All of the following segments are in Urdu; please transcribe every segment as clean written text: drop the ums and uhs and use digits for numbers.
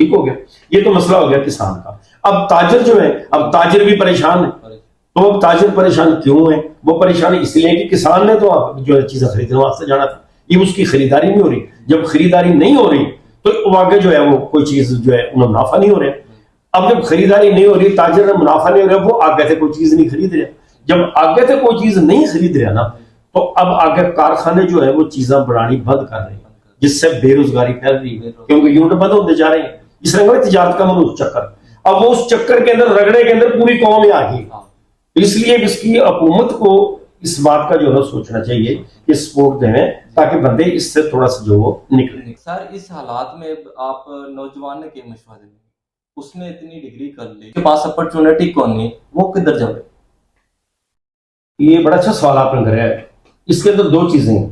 ٹھیک ہو گیا. یہ تو مسئلہ ہو گیا کسان کا. اب تاجر جو ہے, اب تاجر بھی پریشان ہے. تو اب تاجر پریشان کیوں ہے؟ وہ پریشان اس لیے کہ کسان نے تو جو ہے چیزیں خریدنے واسطے جانا تھا, یہ اس کی خریداری نہیں ہو رہی. جب خریداری نہیں ہو رہی تو آگے جو ہے وہ کوئی چیز جو ہے انہیں منافع نہیں ہو رہا. اب جب خریداری نہیں ہو رہی, تاجر نے منافع نہیں ہو رہا, وہ آگے سے کوئی چیز نہیں خرید رہا. جب آگے سے کوئی چیز نہیں خرید رہا نا, تو اب آگے کارخانے جو ہے وہ چیزیں بنانی بند کر رہے ہیں, جس سے بے روزگاری پھیل رہی ہے, کیونکہ یونٹ بند ہوتے جا رہے ہیں. اس طرح تجارت کا ملوث چکر. اب وہ اس چکر کے اندر رگڑے کے اندر پوری قوم ہی آ گئی. اس لیے اس کی حکومت کو اس بات کا جو ہے سوچنا چاہیے کہ سپورٹ دیں تاکہ بندے اس سے تھوڑا سا جو وہ نکلیں. سر اس حالات میں آپ نوجوان نے کیا مشورہ دیں؟ اس نے اتنی ڈگری کر لی, کے پاس اپرچونٹی کون نہیں, وہ کدھر جائے؟ یہ بڑا اچھا سوال آپ نے کرا ہے. اس کے اندر دو چیزیں ہیں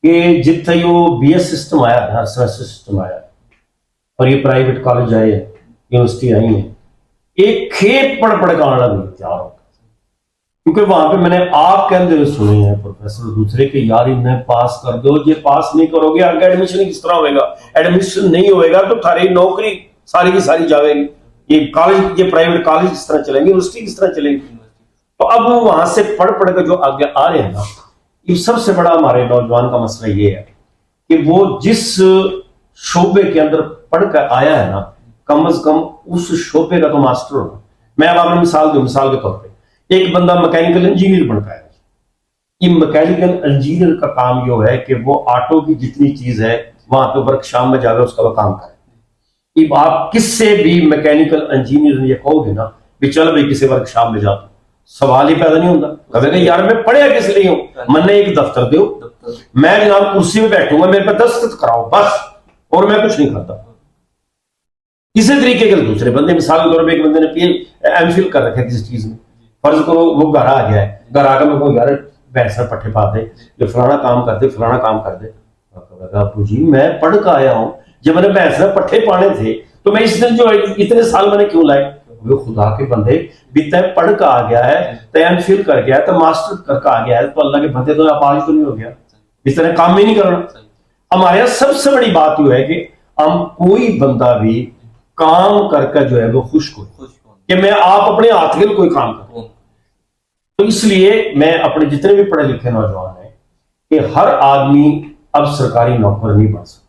کہ جتنے وہ بی ایس سسٹم آیا ہے, سیمسٹر سسٹم آیا ہے, اور یہ پرائیویٹ کالج آئے ہیں, یونیورسٹی آئی ہیں, ایک کھیت پڑھ پڑھ کے آنا نہیں تیار ہو. کیونکہ وہاں پہ میں نے آپ کہتے ہوئے سنے ہیں پروفیسر دوسرے کہ یار انہیں پاس کر دو, یہ پاس نہیں کرو گے آگے ایڈمیشن کس طرح ہوئے گا, ایڈمیشن نہیں ہوئے گا تو تھاری نوکری ساری کی ساری جاوے گی, یہ کالج, یہ پرائیویٹ کالج کس طرح چلیں گے, یونیورسٹی کس طرح چلے گی. تو اب وہ وہاں سے پڑھ پڑھ کے جو آگے آ رہے ہیں نا, یہ سب سے بڑا ہمارے نوجوان کا مسئلہ یہ ہے کہ وہ جس شعبے کے اندر پڑھ کر آیا ہے نا, کم از کم اس شعبے کا تو ماسٹر ہونا. میں اب آپ نے مثال دوں, مثال کے طور پہ ایک بندہ میکینیکل انجینئر بن کا ہے. یہ میکینیکل انجینئر کا کام یہ ہے کہ وہ آٹو کی جتنی چیز ہے وہاں پہ ورک شاپ میں جا کے اس کا وہ کام کرے. اب آپ کس سے بھی میکینیکل انجینئر یہ کہو گے نا کہ چل بھائی کسی ورک شاپ میں جاتا, سوال ہی پیدا نہیں ہوتا. کہے گا یار میں پڑھیا کس لیے ہوں, من نے ایک دفتر دو, میں جناب کرسی میں بیٹھوں گا, میرے پہ دستخط کراؤ بس, اور میں کچھ نہیں کرتا. اسی طریقے کے دوسرے بندے, مثال کے طور پہ ایک بندے نے ایم فل کر رکھا ہے کسی چیز میں, فرض کرو وہ گھر آ گیا ہے, گھر آ کر میں کو یار بھینس پٹھے پا دے, جو فلانا کام کر دے, فلانا کام کر دے. ابو جی میں پڑھ کے آیا ہوں, جب میں نے بھینس پٹھے پانے تھے تو میں اس دن جو اتنے سال میں نے کیوں لائے. وہ خدا کے بندے بھی تے پڑھ کے آ گیا ہے, تے ایم فل کر گیا ہے, تے ماسٹر کر کے آ گیا ہے, تو اللہ کے بندے تو آپ آج تو نہیں ہو گیا, اس طرح کام ہی نہیں کرنا. ہمارے یہاں سب سے بڑی بات یہ ہے کہ ہم کوئی بندہ بھی کام کر کے جو ہے وہ خوش ہو کہ میں آپ اپنے ہاتھ کے کوئی کام کروں. تو اس لیے میں اپنے جتنے بھی پڑھے لکھے نوجوان ہیں کہ ہر آدمی اب سرکاری نوکر نہیں بن سکتا,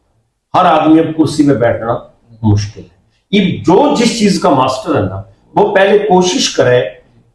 ہر آدمی اب کرسی پہ بیٹھنا مشکل ہے. یہ جو جس چیز کا ماسٹر ہے نا, وہ پہلے کوشش کرے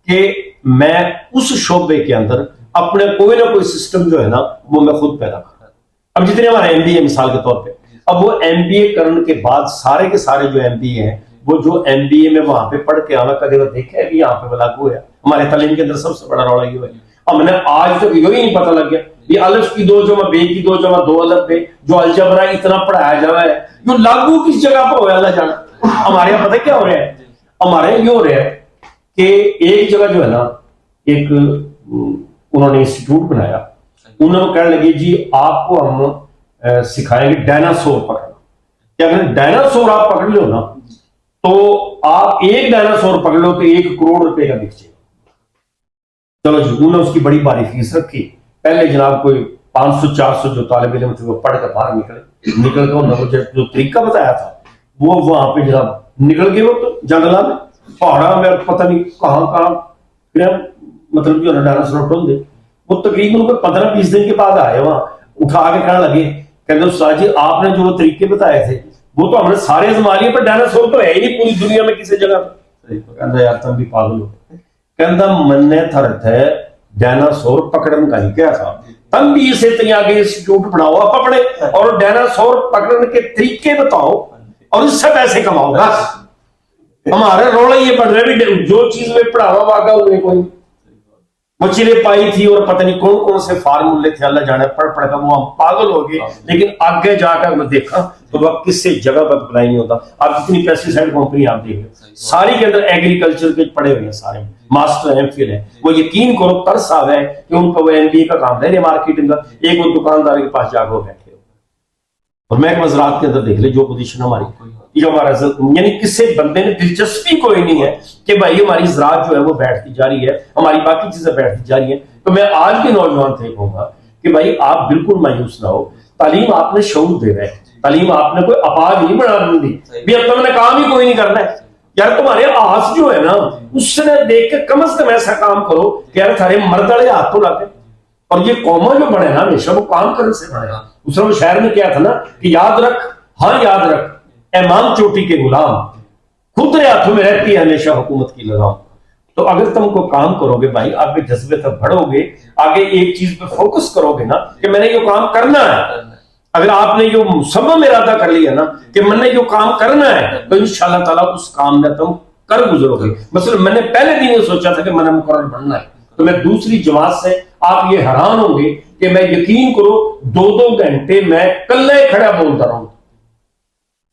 کہ میں اس شعبے کے اندر اپنے کوئی نہ کوئی سسٹم جو ہے نا وہ میں خود پیدا کروں. اب جتنے ہمارے ایم بی اے مثال کے طور پہ, اب وہ ایم بی اے کرنے کے بعد سارے کے سارے جو ایم بی اے ہیں, وہ جو ایم بی اے میں وہاں پہ پڑھ کے آنا کدے وہ دیکھا ہے کہ یہاں پہ لاگو ہے. ہمارے تعلیم کے اندر سب سے بڑا روڑا یہ ہے, اب میں نے آج تک یہ نہیں پتہ لگ گیا یہ الف کی 2 جمع بے کی 2 جمع 2 الف بے جو الجبرا اتنا پڑھایا جا رہا ہے, جو لاگو کس جگہ پر ہو ہے اللہ جانا. ہمارے یہاں پتہ کیا ہو رہا ہے, ہمارے یہاں یہ ہو رہا ہے کہ ایک جگہ جو ہے نا, ایک انہوں نے انسٹیٹیوٹ بنایا, انہوں نے کہنے لگے جی آپ کو ہم سکھائیں گے ڈائناسور پکڑنا, کہ اگر ڈائناسور آپ پکڑ لو نا تو آپ ایک ڈائناسور پکڑ لو تو 1 کروڑ روپے کا بک جائے. چلو جی, انہوں نے اس کی بڑی باری فیس رکھی. پہلے جناب کوئی 500-400 جو طالب علم تھے وہ پڑھ کر باہر نکل کے انہوں نے جو طریقہ بتایا تھا وہ وہاں پہ جناب نکل گئے, وہ تو جنگلہ میں پہاڑا میں پتہ نہیں کہاں مطلب جو ڈائناسور ڈھونڈ دے. وہ تقریباً 15-20 دن کے بعد آئے, وہاں اٹھا کے کہنے لگے, کہتے استاد جی آپ نے جو وہ طریقے بتائے تھے وہ تو ہم نے سارے آزما لیے, پر ڈائناسور تو ہے ہی نہیں پوری دنیا میں کسی جگہ پہ. کہتا یار تم بھی پاگل ہو. کہتا من نے تھرت ہے ڈائناسور پکڑنے کا ہی کیا تھا, تم بھی اسے تیار آگے انسٹیٹیوٹ بناؤ, آپ پکڑے اور ڈائناسور پکڑنے کے طریقے بتاؤ اور اس سے پیسے کماؤ. بس ہمارے روڑے یہ پڑھ رہے, جو چیز میں پڑھاوا واقع ہوئے کوئی مچھلے پائی تھی اور پتہ نہیں کون کون سے فارمولے تھے, اللہ جانے پڑھ پڑھ کر وہ ہم پاگل ہو گئے. لیکن آگے جا کر میں دیکھا تو وہ کس سے جگہ پر اپلائی نہیں ہوتا. آپ جتنی پیسٹی سائڈ کمپنی آپ دیکھیں ساری کے اندر ایگریکلچر کے پڑے ہوئے ہیں, سارے ماسٹر ایم فل ہیں. وہ یقین کرو ترس آ ہے کہ ان کو وہ ایم بی اے کا کام ہے مارکیٹنگ کا, ایک وہ دکاندار کے پاس جا کر بیٹھے ہو. اور میں مزرات کے اندر دیکھ لے جو پوزیشن ہماری, یہ ہمارا یعنی کسی بندے نے دلچسپی کوئی نہیں ہے کہ بھائی ہماری زراعت جو ہے وہ بیٹھتی جا رہی ہے, ہماری باقی چیزیں بیٹھتی جا رہی ہیں. تو میں آج کے نوجوان سے کہوں گا کہ بھائی آپ بالکل مایوس نہ ہو, تعلیم آپ نے شعور دے رہے ہیں, تعلیم آپ نے کوئی اپاج نہیں بنا دی بھی اب تم نے کام ہی کوئی نہیں کرنا ہے. یار تمہارے آس جو ہے نا اس سے دیکھ کے کم از کم ایسا کام کرو کہ یار تھارے مرد والے ہاتھ تو لاتے. اور یہ قوما جو بڑے نا ہمیشہ وہ کام کرنے سے بڑے. دوسرا وہ شاعر نے کیا تھا نا کہ یاد رکھ، ہاں یاد رکھ ایمان چوٹی کے غلام، خود ہاتھوں میں رہتی ہے ہمیشہ حکومت کی لگام. تو اگر تم کو کام کرو گے بھائی، آگے جذبے تک بڑھو گے، آگے ایک چیز پہ فوکس کرو گے نا کہ میں نے یہ کام کرنا ہے. اگر آپ نے جو مصمم ارادہ کر لیا نا کہ میں نے جو کام کرنا ہے تو انشاءاللہ تعالیٰ اس کام میں تم کر گزرو گے. مثلا میں نے پہلے دن یہ سوچا تھا کہ میں نے مقرر بننا ہے، تو میں دوسری جماعت سے آپ یہ حیران ہوں گے کہ میں یقین کرو 2 گھنٹے میں کلے کھڑا بولتا رہا ہوں.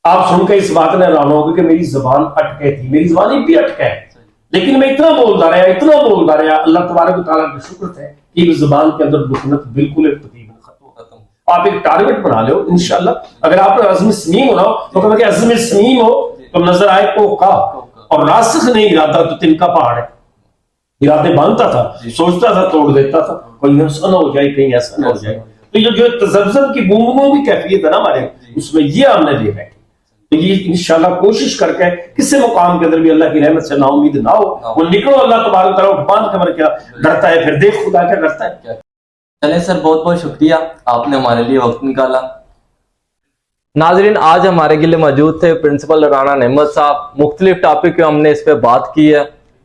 آپ سن کے اس بات میں حیران ہوں گے کہ میری زبان اٹکے تھی، میری زبان بھی اٹکا ہے، لیکن میں اتنا بولتا رہا. اللہ تبارک و تعالیٰ کا شکر ہے کہ زبان کے اندر دشمنت بالکل ختم. آپ ایک ٹارگٹ بنا لو انشاءاللہ. اگر آپ نے عزم سمیم ہونا ہو تو کہ عزم سمیم ہو تو نظر آئے کو کا، اور راسخ نہیں ارادہ تو تن کا پہاڑ ہے. ارادے باندھتا تھا، سوچتا تھا، توڑ دیتا تھا، کوئی ایسا نہ ہو جائے، کہیں ایسا نہ ہو جائے. تو یہ جو تذبذب کی بوندوں کی کیفیت ہے نا ہمارے اس میں یہ ہم نے دیکھا ہے. تو یہ انشاءاللہ کوشش کر کے کسی مقام کے اندر بھی اللہ کی رحمت سے نا امید نہ ہو، وہ نکلو. اللہ تبارک تعالیٰ باندھ کے مر کیا ڈرتا ہے، پھر دیکھ خدا کیا کرتا ہے. چلیں سر، بہت بہت شکریہ، آپ نے ہمارے لیے وقت نکالا. ناظرین، آج ہمارے گلے موجود تھے پرنسپل رانا نعمت صاحب. مختلف ٹاپک پہ ہم نے اس پہ بات کی ہے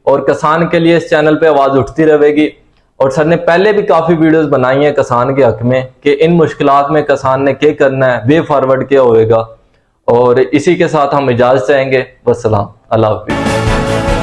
اور کسان کے لیے اس چینل پہ آواز اٹھتی رہے گی. اور سر نے پہلے بھی کافی ویڈیوز بنائی ہیں کسان کے حق میں کہ ان مشکلات میں کسان نے کیا کرنا ہے، وے فارورڈ کیا ہوئے گا. اور اسی کے ساتھ ہم اجازت چاہیں گے. والسلام، اللہ حافظ.